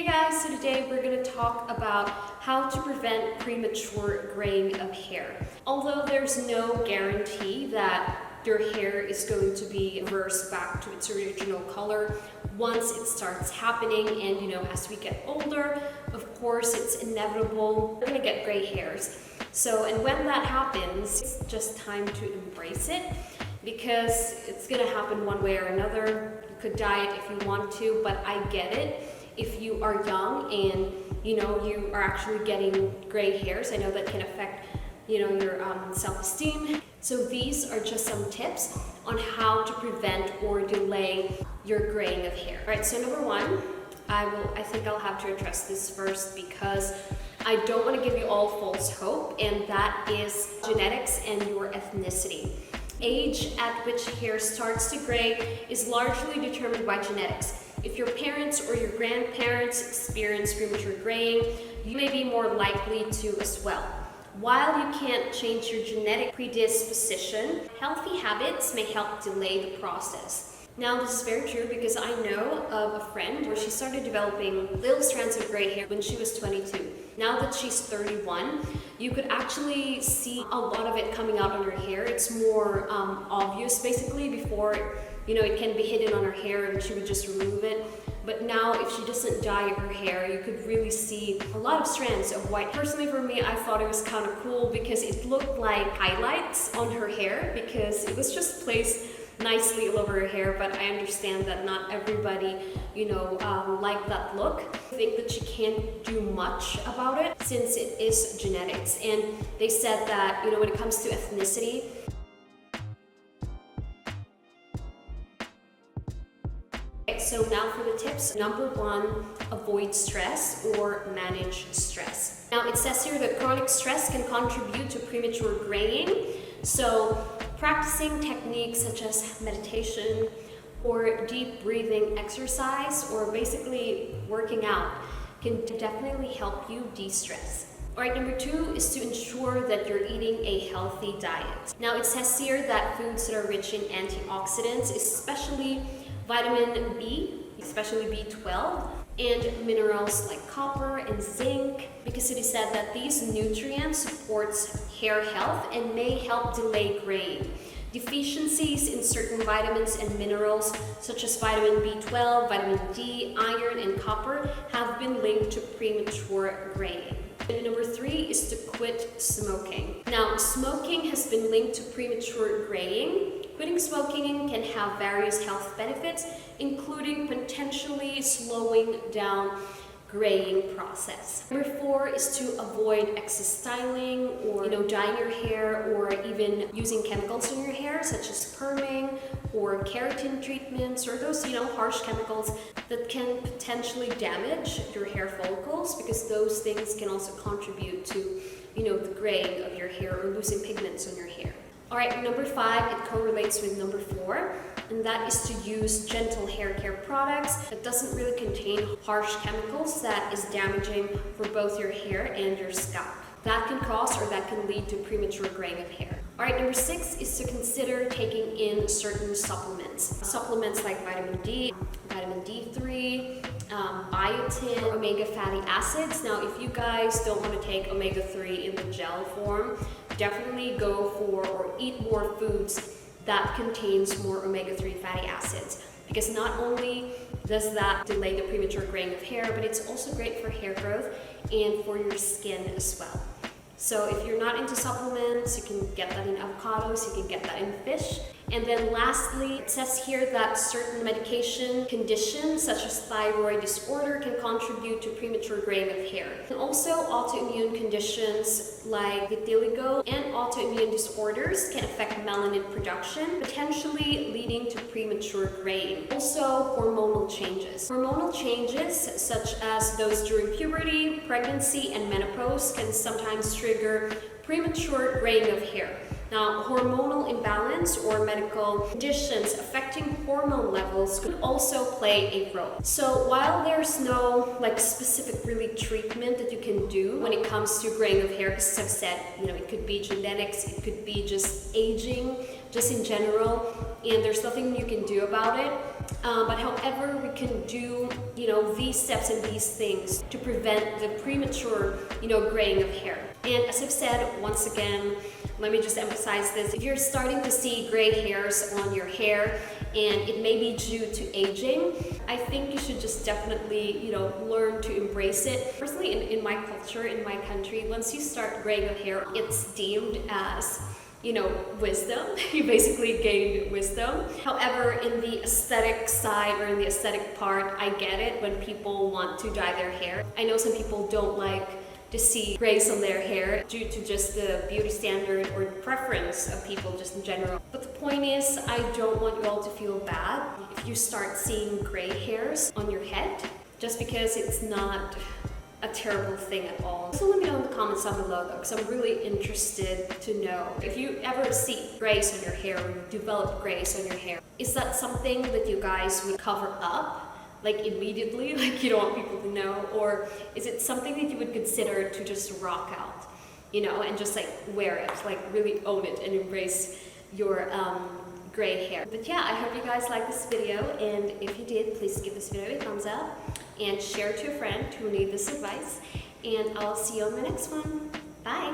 Hey guys, so today we're going to talk about how to prevent premature graying of hair. Although there's no guarantee that your hair is going to be reversed back to its original color once it starts happening, and as we get older, of course it's inevitable we're going to get gray hairs. And when that happens, it's just time to embrace it, because it's going to happen one way or another. You could dye it if you want to, but I get it. If you are young and you are actually getting gray hairs, I know that can affect your self-esteem. So these are just some tips on how to prevent or delay your graying of hair. All right, so number one, I think I'll have to address this first because I don't want to give you all false hope, and that is genetics and your ethnicity. Age at which hair starts to gray is largely determined by genetics. If your parents or your grandparents experience premature graying, you may be more likely to as well. While you can't change your genetic predisposition, healthy habits may help delay the process. Now, this is very true because I know of a friend where she started developing little strands of gray hair when she was 22. Now that she's 31, you could actually see a lot of it coming out on her hair. It's more obvious basically. Before, it can be hidden on her hair and she would just remove it. But now, if she doesn't dye her hair, you could really see a lot of strands of white. Personally, for me, I thought it was kind of cool because it looked like highlights on her hair because it was just placed nicely all over her hair. But I understand that not everybody, like that look. I think that she can't do much about it since it is genetics. And they said that, when it comes to ethnicity, so now for the tips. Number one, avoid stress or manage stress. Now it says here that chronic stress can contribute to premature graying. So practicing techniques such as meditation or deep breathing exercise, or basically working out, can definitely help you de-stress. All right, number two is to ensure that you're eating a healthy diet. Now it says here that foods that are rich in antioxidants, especially vitamin B, especially B12, and minerals like copper and zinc, because it is said that these nutrients supports hair health and may help delay graying. Deficiencies in certain vitamins and minerals such as vitamin B12, vitamin D, iron, and copper have been linked to premature graying. And number three is to quit smoking. Now, smoking has been linked to premature graying. Quitting smoking can have various health benefits, including potentially slowing down graying process. Number four is to avoid excess styling or dyeing your hair, or even using chemicals in your hair such as perming or keratin treatments, or those harsh chemicals that can potentially damage your hair follicles, because those things can also contribute to the graying of your hair or losing pigments on your hair. All right, number five, it correlates with number four, and that is to use gentle hair care products that doesn't really contain harsh chemicals that is damaging for both your hair and your scalp. That can cause, or that can lead to premature graying of hair. All right, number six is to consider taking in certain supplements. Supplements like vitamin D, vitamin D3, biotin, or omega fatty acids. Now, if you guys don't want to take omega-3 in the gel form, definitely go for or eat more foods that contains more omega-3 fatty acids, because not only does that delay the premature graying of hair, but it's also great for hair growth and for your skin as well. So if you're not into supplements, you can get that in avocados, you can get that in fish. And then lastly, it says here that certain medication conditions such as thyroid disorder can contribute to premature graying of hair. And also autoimmune conditions like vitiligo and autoimmune disorders can affect melanin production, potentially leading to premature graying. Also hormonal changes. Hormonal changes such as those during puberty, pregnancy, and menopause can sometimes trigger premature graying of hair. Now, hormonal imbalance or medical conditions affecting hormone levels could also play a role. So while there's no specific really treatment that you can do when it comes to graying of hair, because as I've said, it could be genetics, it could be just aging, just in general, and there's nothing you can do about it. But however, we can do, these steps and these things to prevent the premature, graying of hair. And as I've said, once again, let me just emphasize this. If you're starting to see gray hairs on your hair and it may be due to aging, I think you should just definitely, learn to embrace it. Personally, in my culture, in my country, once you start graying of hair, it's deemed as wisdom. You basically gain wisdom. However, in the aesthetic side or in the aesthetic part, I get it when people want to dye their hair. I know some people don't like to see grays on their hair due to just the beauty standard or preference of people just in general. But the point is, I don't want you all to feel bad if you start seeing gray hairs on your head, just because it's not a terrible thing at all. So let me know in the comments down below though, because I'm really interested to know if you ever see grays on your hair or you develop grays on your hair. Is that something that you guys would cover up like immediately, like you don't want people to know, or is it something that you would consider to just rock out, and just like wear it, like really own it and embrace your gray hair? But yeah, I hope you guys liked this video, and if you did, please give this video a thumbs up and share it to a friend who needs this advice, and I'll see you on the next one. Bye!